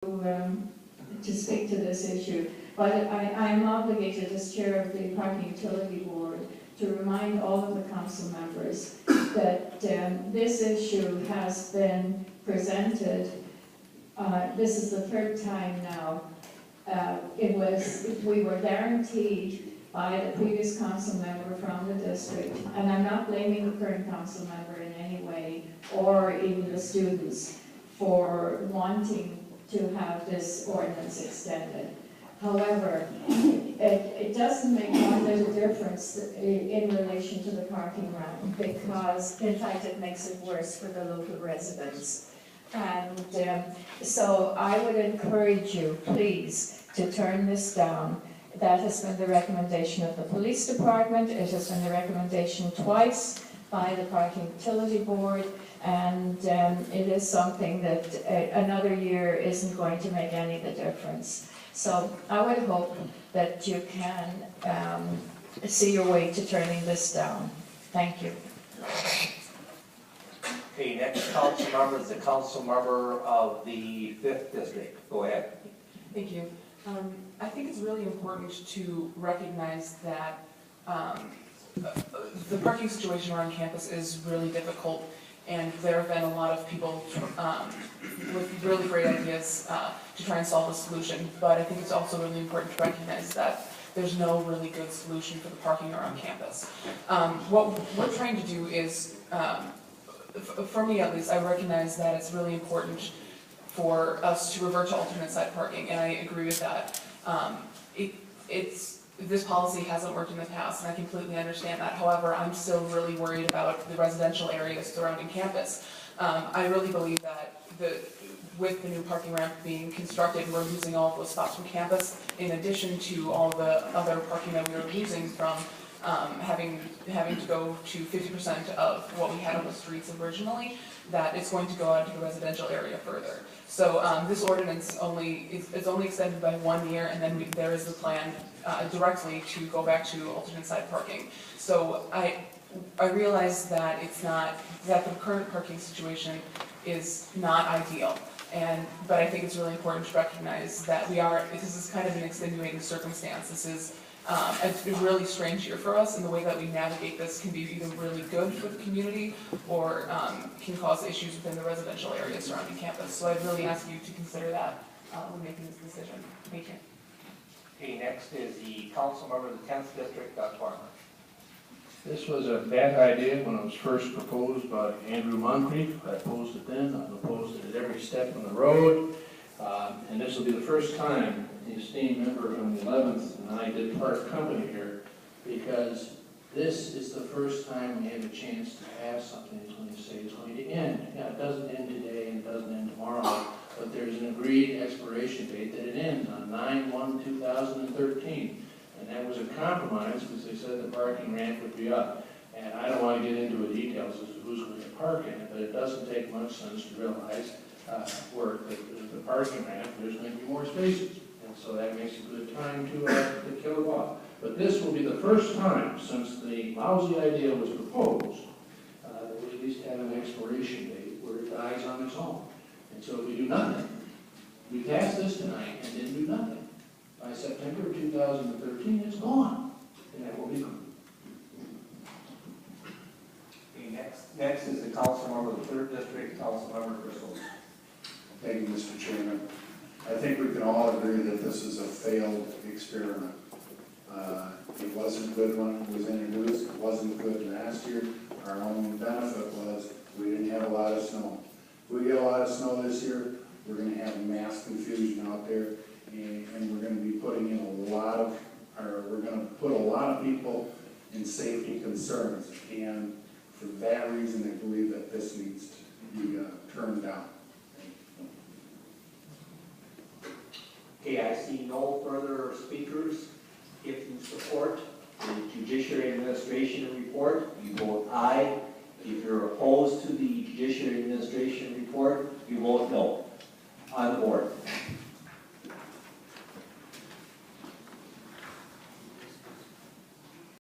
to speak to this issue, but I am obligated as chair of the Parking Utility Board to remind all of the council members that this issue has been presented. This is the third time now. We were guaranteed by the previous council member from the district, and I'm not blaming the current council member in any way, or even the students, for wanting to have this ordinance extended. However, it doesn't make one little difference in relation to the parking ramp, because in fact it makes it worse for the local residents. And so I would encourage you, please, to turn this down. That has been the recommendation of the police department. It has been the recommendation twice by the Parking Utility Board, and it is something that another year isn't going to make any of the difference. So I would hope that you can see your way to turning this down. Thank you. Okay, next council member is the council member of the 5th District. Go ahead. Thank you. I think it's really important to recognize that the parking situation around campus is really difficult, and there have been a lot of people with really great ideas to try and solve a solution, but I think it's also really important to recognize that there's no really good solution for the parking around campus. What we're trying to do is, for me at least, I recognize that it's really important for us to revert to alternate side parking, and I agree with that. This policy hasn't worked in the past, and I completely understand that. However, I'm still really worried about the residential areas surrounding campus. I really believe that with the new parking ramp being constructed, we're losing all of those spots from campus, in addition to all the other parking that we were losing from having to go to 50% of what we had on the streets originally, that it's going to go out to the residential area further. So this ordinance it's only extended by 1 year, and then there is the plan directly to go back to alternate side parking. So I realize that that the current parking situation is not ideal. But I think it's really important to recognize that this is kind of an extenuating circumstance. This is a really strange year for us, and the way that we navigate this can be either really good for the community or can cause issues within the residential area surrounding campus. So I'd really ask you to consider that when making this decision. Thank you. Okay, next is the council member of the 10th District, Doug Farmer. This was a bad idea when it was first proposed by Andrew Moncrief. I opposed it then. I've opposed it at every step on the road. And this will be the first time the esteemed member from the 11th and I did part company here, because this is the first time we have a chance to have something that's going to say it's going to end. Yeah, it doesn't end today and it doesn't end tomorrow, but there's an agreed expiration date that it ends on 9/1/2013. And that was a compromise because they said the parking ramp would be up. And I don't want to get into the details as to who's going to park in it, but it doesn't take much sense to realize where the parking ramp, there's going to be more spaces. And so that makes a good time to kill it off. But this will be the first time since the lousy idea was proposed that we at least have an expiration date where it dies on its own. And so if we do nothing, we pass this tonight and then do nothing. By September of 2013, it's gone, and that will be gone. Okay, next is the council member of the 3rd District, council member Crystal. Thank you, Mr. Chairman. I think we can all agree that this is a failed experiment. It wasn't good when it was introduced. It wasn't good last year. Our only benefit was we didn't have a lot of snow. If we get a lot of snow this year, we're going to have mass confusion out there, and we're going to be putting in we're going to put a lot of people in safety concerns. And for that reason, I believe that this needs to be turned down. Okay, I see no further speakers. If you support the Judiciary Administration report, you vote aye. If you're opposed to the Judiciary Administration report, you vote no. On the board.